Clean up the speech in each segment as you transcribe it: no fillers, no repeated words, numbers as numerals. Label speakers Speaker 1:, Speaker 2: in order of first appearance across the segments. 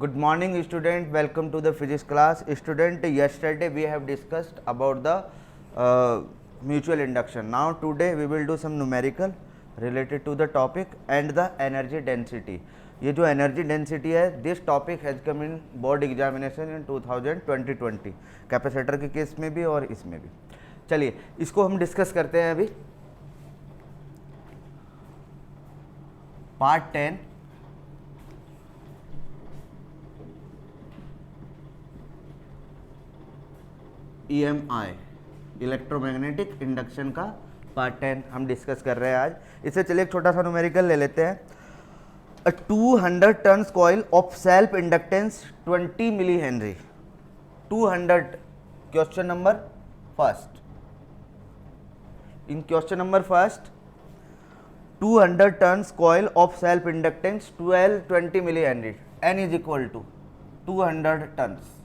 Speaker 1: Good morning student, welcome to the physics class. Student, yesterday we have discussed about the mutual induction. Now today we will do some numerical related to the topic and the energy density. ये जो energy density है, this topic has come in board examination in 2020 capacitor के case में भी और इसमें भी. चलिए इसको हम डिस्कस करते हैं अभी. पार्ट 10 EMI इलेक्ट्रोमैग्नेटिक इंडक्शन का पार्ट 10 हम डिस्कस कर रहे हैं आज. इससे चलिए एक छोटा सा न्यूमेरिकल ले लेते हैं. A 200 turns coil of self inductance 20 milli henry. 200. Question number first. In question number first 200 turns coil of self inductance 20 milli henry. N is equal to 200 turns.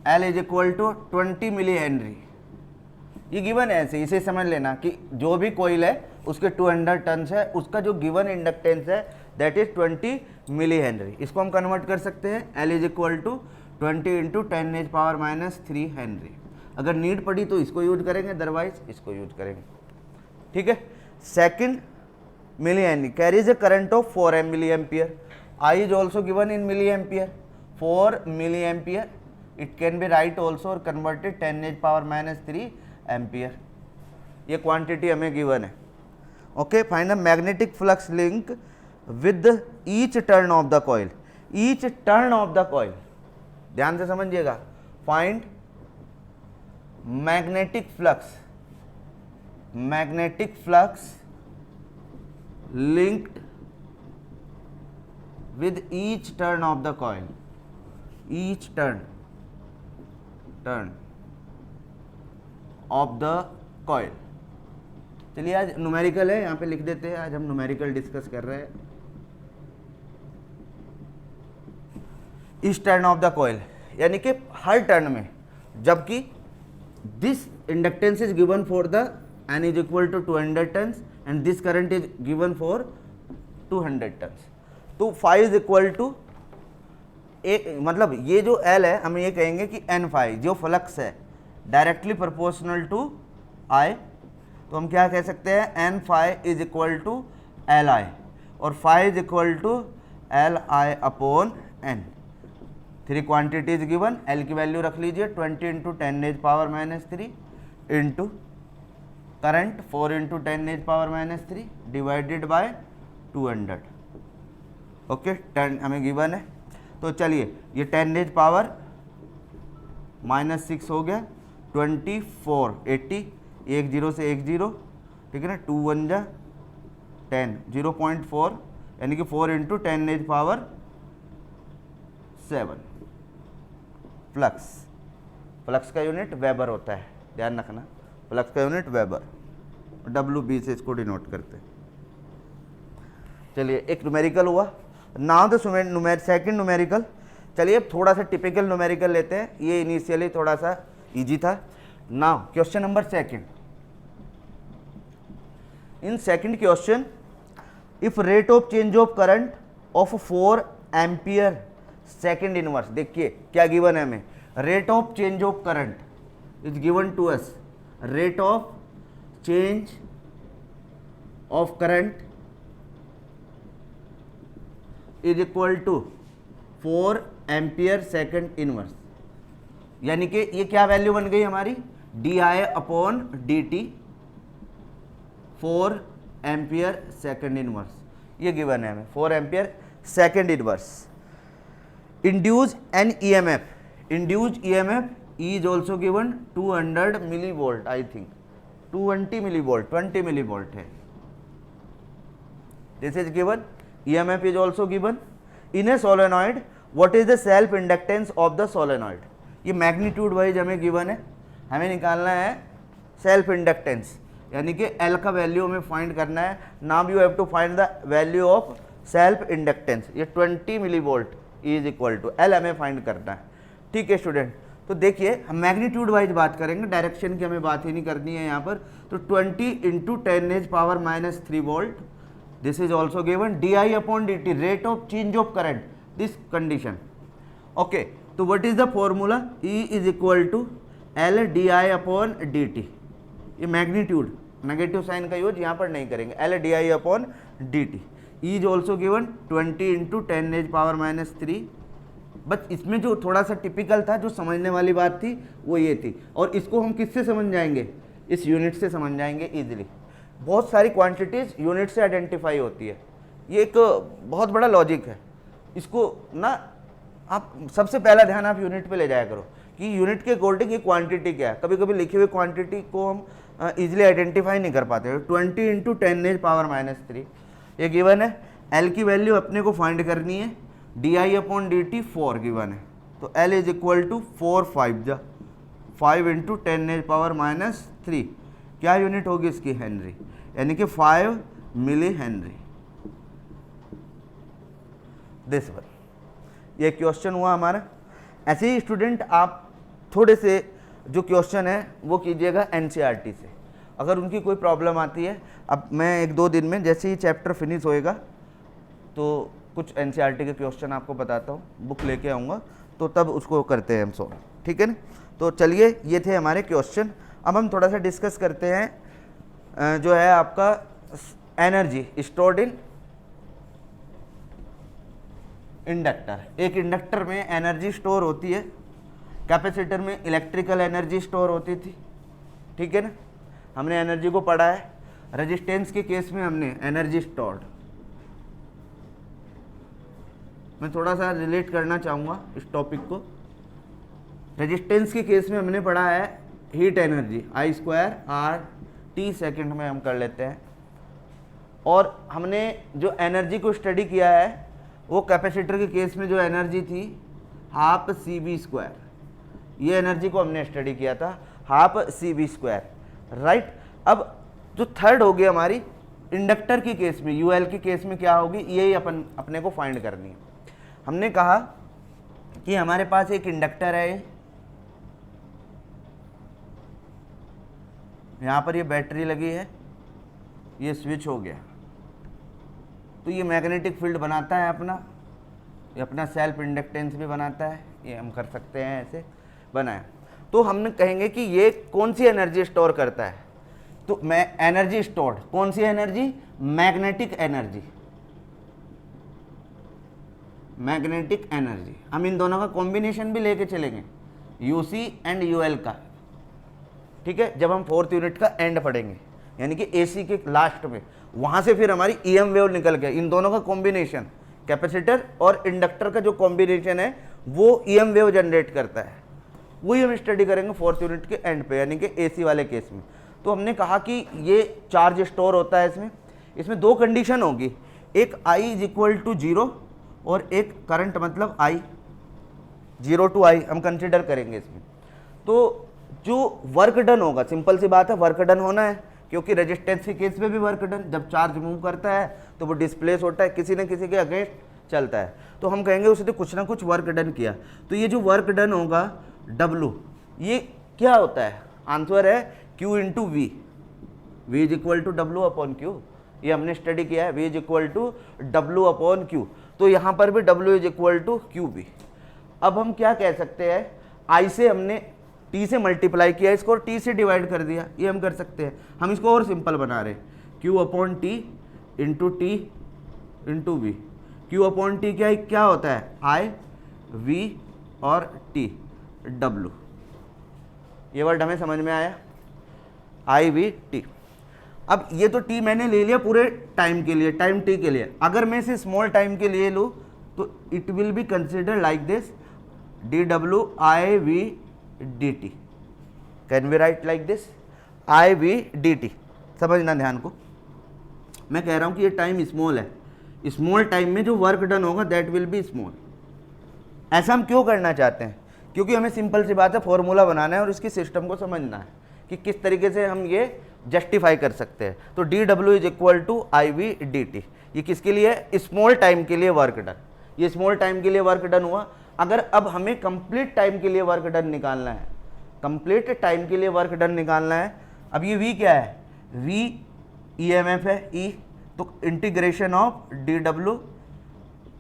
Speaker 1: L is equal to 20 milli henry. ये given है, ऐसे इसे समझ लेना कि जो भी coil है उसके 200 टन्स है, उसका जो गिवन इंडक्टेंस है दैट इज 20 मिली हेनरी. इसको हम कन्वर्ट कर सकते हैं. L is equal to 20 into 10⁻³ henry. अगर नीड पड़ी तो इसको यूज करेंगे, अदरवाइज इसको यूज करेंगे. ठीक है. Second milli henry carries a current of 4 milli ampere. I is also given in milli ampere. 4 milli ampere. It can be right also और converted 10⁻³ एम्पियर. ये क्वांटिटी हमें गिवन है. Okay. Find the magnetic flux link with each turn of the coil. Each turn of the coil, ध्यान से समझिएगा. Find magnetic flux linked with each turn of the coil. Each turn of the coil. चलिए आज numerical है, यहाँ पे लिख देते हैं. आज हम न्यूमेरिकल डिस्कस कर रहे हैं. इस टर्न ऑफ द कॉइल यानी कि हर टर्न में, जबकि this inductance is given for the N is equal to 200 turns and this current is given for 200 turns. तो फाई इज इक्वल टू एक, मतलब ये जो L है हम ये कहेंगे कि N फाई जो फ्लक्स है डायरेक्टली प्रोपोर्शनल टू I. तो हम क्या कह सकते हैं, N phi is equal to Li और phi is equal to Li upon N. 3 quantities given. L की वैल्यू रख लीजिए 20 into 10⁻³ into current 4 into 10⁻³ divided by 200. Okay. 10 हमें गिवन है. तो चलिए ये 10⁻⁻6 हो गया. 24 80 एक 0 से एक 0. ठीक है ना. 2 1 जा 10 0.4 यानी कि 4 इंटू 10⁻⁷. फ्लक्स का यूनिट वेबर होता है, ध्यान रखना. फ्लक्स का यूनिट वेबर. WB से इसको डिनोट करते हैं. चलिए एक न्यूमेरिकल हुआ. Now the second numerical. चलिए थोड़ा सा टिपिकल न्यूमेरिकल लेते हैं. ये इनिशियली थोड़ा सा इजी था. Now question number second. In second question, if rate of change of current of 4 ampere second inverse. देखिए क्या गिवन है हमें. Rate of change of current is given to us. Rate of change of current is equal to 4 ampere second inverse. यानी कि ये क्या value बन गई हमारी, DI upon DT 4 ampere second inverse. ये गिवन है हमें 4 ampere second inverse. Induce an EMF. Induce EMF is also given 200 milli volt. I think 20 milli volt है. This is given. EMF is also given. In a solenoid, what is the self inductance of the solenoid? ये magnitude wise हमें given है. हमें निकालना है self inductance, यानी कि L का वैल्यू हमें फाइंड करना है. Now you have to find the value of self inductance. ये 20 milli volt is equal to L हमें फाइंड करना है. ठीक है स्टूडेंट. तो देखिए हम मैग्नीट्यूड वाइज बात करेंगे, डायरेक्शन की हमें बात ही नहीं करनी है यहाँ पर. तो 20 into 10⁻³ volt this is also given di upon dt, rate of change of current, this condition. Okay, तो what is the formula? E is equal to L D I upon D T. ये magnitude, negative sign का use यहाँ पर नहीं करेंगे, L D I upon D T. E is also given 20 into 10⁻³ बस इसमें जो थोड़ा सा टिपिकल था, जो समझने वाली बात थी वो ये थी। और इसको हम किससे समझ जाएंगे? इस यूनिट से समझ जाएंगे इजीली। बहुत सारी क्वांटिटीज यूनिट से आइडेंटिफाई होती है, ये एक बहुत बड़ा लॉजिक है। इसको ना आप सबसे पहला ध्यान आप यूनिट पे ले जाया करो कि यूनिट के अकॉर्डिंग ये क्वांटिटी क्या है। कभी कभी लिखी हुई क्वांटिटी को हम इजीली आइडेंटिफाई नहीं कर पाते। 20 इंटू 10⁻³ ये गिवन है। एल की वैल्यू अपने को फाइंड करनी है, D I upon D T 4 given है, तो L is equal to 4 5 into 10⁻³ क्या यूनिट होगी इसकी? हेनरी, यानी कि 5 मिली हेनरी। दिस वन, ये क्वेश्चन हुआ हमारा। ऐसे ही स्टूडेंट आप थोड़े से जो क्वेश्चन है वो कीजिएगा एनसीईआरटी से। अगर उनकी कोई प्रॉब्लम आती है, अब मैं 1-2 दिन में जैसे ही चैप्टर फिनिश होएगा तो कुछ एनसीईआरटी के क्वेश्चन आपको बताता हूँ, बुक लेके आऊँगा, तो तब उसको करते हैं हम सॉल्व, ठीक है ना। तो चलिए, ये थे हमारे क्वेश्चन। अब हम थोड़ा सा डिस्कस करते हैं जो है आपका एनर्जी स्टोर्ड इन इंडक्टर। एक इंडक्टर में एनर्जी स्टोर होती है, कैपेसिटर में इलेक्ट्रिकल एनर्जी स्टोर होती थी, ठीक है ना। हमने एनर्जी को पढ़ा है। रेजिस्टेंस के केस में हमने एनर्जी स्टोर्ड, मैं थोड़ा सा रिलेट करना चाहूँगा इस टॉपिक को। रेजिस्टेंस के केस में हमने पढ़ा है हीट एनर्जी I²R/T सेकंड में हम कर लेते हैं। और हमने जो एनर्जी को स्टडी किया है वो कैपेसिटर के केस में जो एनर्जी थी 12 CV², ये एनर्जी को हमने स्टडी किया था 12 CV², राइट। अब जो थर्ड होगी हमारी इंडक्टर की केस में, यूएल के केस में क्या होगी, यही अपने को फाइंड करनी है। हमने कहा कि हमारे पास एक इंडक्टर है, यहाँ पर ये बैटरी लगी है, ये स्विच हो गया, तो ये मैग्नेटिक फील्ड बनाता है अपना, ये अपना सेल्फ इंडक्टेंस भी बनाता है, ये हम कर सकते हैं ऐसे बनाया। तो हमने कहेंगे कि ये कौन सी एनर्जी स्टोर करता है, तो मैं एनर्जी स्टोर्ड, कौन सी energy? Magnetic energy, magnetic energy. हम इन दोनों का कॉम्बिनेशन भी लेके चलेंगे, यूसी एंड यूएल का, ठीक है, जब हम 4th यूनिट का एंड पढ़ेंगे, यानी कि एसी के लास्ट में, वहां से फिर हमारी ईएम वेव निकल के इन दोनों का कॉम्बिनेशन, कैपेसिटर और इंडक्टर का जो कॉम्बिनेशन है वो ईएम वेव जनरेट करता है, वही हम स्टडी करेंगे 4th यूनिट के एंड पे, यानी कि एसी वाले केस में। तो हमने कहा कि ये चार्ज स्टोर होता है इसमें 2 कंडीशन होगी, एक I इज इक्वल टू 0 और एक करंट मतलब I, 0 to I हम कंसिडर करेंगे इसमें। तो जो वर्क डन होगा, सिंपल सी बात है, वर्क डन होना है, क्योंकि रेजिस्टेंस के केस में भी वर्क डन, जब चार्ज मूव करता है तो वो डिस्प्लेस होता है, किसी न किसी के अगेंस्ट चलता है, तो हम कहेंगे उसने कुछ ना कुछ वर्क डन किया। तो ये जो वर्क डन होगा W, ये क्या होता है? आंसर है Q into V, V is equal to W upon Q, ये हमने स्टडी किया है, V is equal to W upon Q, तो यहाँ पर भी W is equal to QV। अब हम क्या कह सकते हैं, I से हमने T से मल्टीप्लाई किया इसको और T से डिवाइड कर दिया, ये हम कर सकते हैं। हम इसको और सिंपल बना रहे हैं, Q upon T into T into V। Q upon T क्या होता है? I, V और T, W। ये वर्ड हमें समझ में आया, I, V, T। अब ये तो T मैंने ले लिया पूरे टाइम के लिए, टाइम T के लिए। अगर मैं इसे स्मॉल टाइम के लिए लूँ तो it will be consider like this, dW IV dt। Can we write like this, IV dt। समझना ध्यान को, मैं कह रहा हूँ कि ये टाइम स्मॉल है, स्मॉल टाइम में जो वर्क डन होगा दैट विल बी स्मॉल। ऐसा हम क्यों करना चाहते हैं? क्योंकि हमें सिंपल सी बात है, फॉर्मूला बनाना है और इसकी सिस्टम को समझना है कि किस तरीके से हम ये जस्टिफाई कर सकते हैं। तो dW is equal to IV dt, ये किसके लिए है? स्मॉल टाइम के लिए वर्क डन, ये स्मॉल टाइम के लिए वर्क डन हुआ। अगर अब हमें कंप्लीट टाइम के लिए वर्क डन निकालना है, कंप्लीट टाइम के लिए वर्क डन निकालना है, अब ये V क्या है? V EMF है E, तो इंटीग्रेशन ऑफ डी डब्ल्यू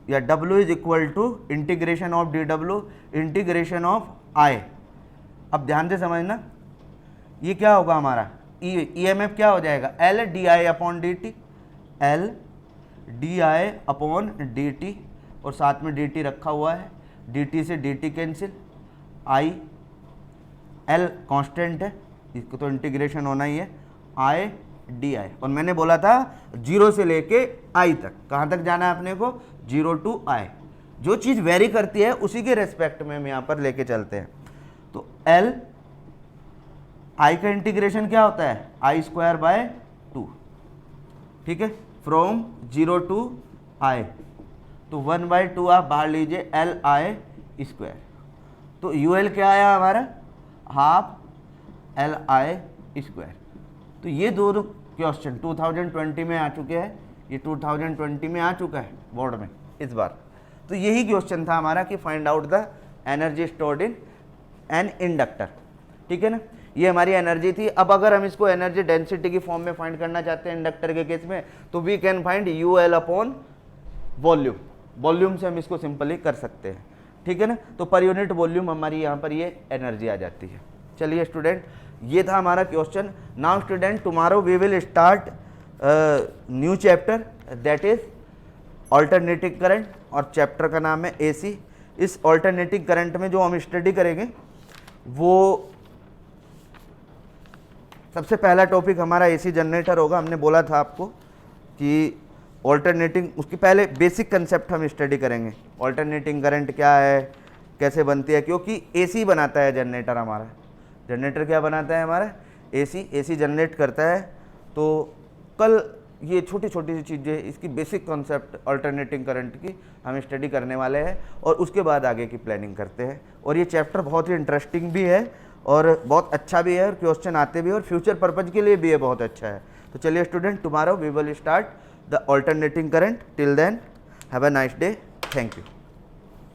Speaker 1: या W is equal to integration of D W integration of I. अब ध्यान से समझना, ये क्या होगा हमारा EMF क्या हो जाएगा, L D I upon D T, L D I upon D T, और साथ में डी टी रखा हुआ है, डी टी से डी टी कैंसिल, आई L कांस्टेंट है, इसको तो इंटीग्रेशन होना ही है, आई डी आई। और मैंने बोला था 0 से लेके I तक, कहाँ तक जाना है अपने को, 0 to I। जो चीज़ वेरी करती है उसी के रेस्पेक्ट में हम यहाँ पर लेके चलते हैं। तो L I का इंटीग्रेशन क्या होता है, I स्क्वायर बाय 2, ठीक है, फ्रॉम 0 to I। तो 1/2 आप बाहर लीजिए, L I स्क्वायर। तो UL क्या आया हमारा, हाफ L I स्क्वायर। तो ये दोनों क्वेश्चन 2020 में आ चुके हैं, ये 2020 में आ चुका है बोर्ड में इस बार। तो यही क्वेश्चन था हमारा कि find out the energy stored in an inductor, ठीक है ना। ये हमारी एनर्जी थी। अब अगर हम इसको एनर्जी डेंसिटी की फॉर्म में फाइंड करना चाहते हैं इंडक्टर के केस में, तो we can find UL upon volume, volume से हम इसको सिंपली कर सकते हैं, ठीक है ना। तो पर यूनिट वॉल्यूम हमारी यहाँ पर ये एनर्जी आ जाती है। चलिए स्टूडेंट, ये था हमारा question. Now student, tomorrow we will start new chapter, that is alternating current, और चैप्टर का नाम है AC। इस ऑल्टरनेटिंग करंट में जो हम स्टडी करेंगे वो सबसे पहला टॉपिक हमारा AC जनरेटर होगा। हमने बोला था आपको कि ऑल्टरनेटिंग, उसके पहले बेसिक कंसेप्ट हम स्टडी करेंगे, ऑल्टरनेटिंग करंट क्या है, कैसे बनती है, क्योंकि AC बनाता है जनरेटर हमारा। जनरेटर क्या बनाता है हमारा, AC जनरेट करता है। तो कल ये छोटी छोटी सी चीज़ें, इसकी बेसिक कॉन्सेप्ट ऑल्टरनेटिंग करंट की हम स्टडी करने वाले हैं, और उसके बाद आगे की प्लानिंग करते हैं। और ये चैप्टर बहुत ही इंटरेस्टिंग भी है और बहुत अच्छा भी है, और क्वेश्चन आते भी है, और फ्यूचर पर्पज़ के लिए भी ये बहुत अच्छा है। तो चलिए student, tomorrow we will start the alternating current. Till then have a nice day, thank you.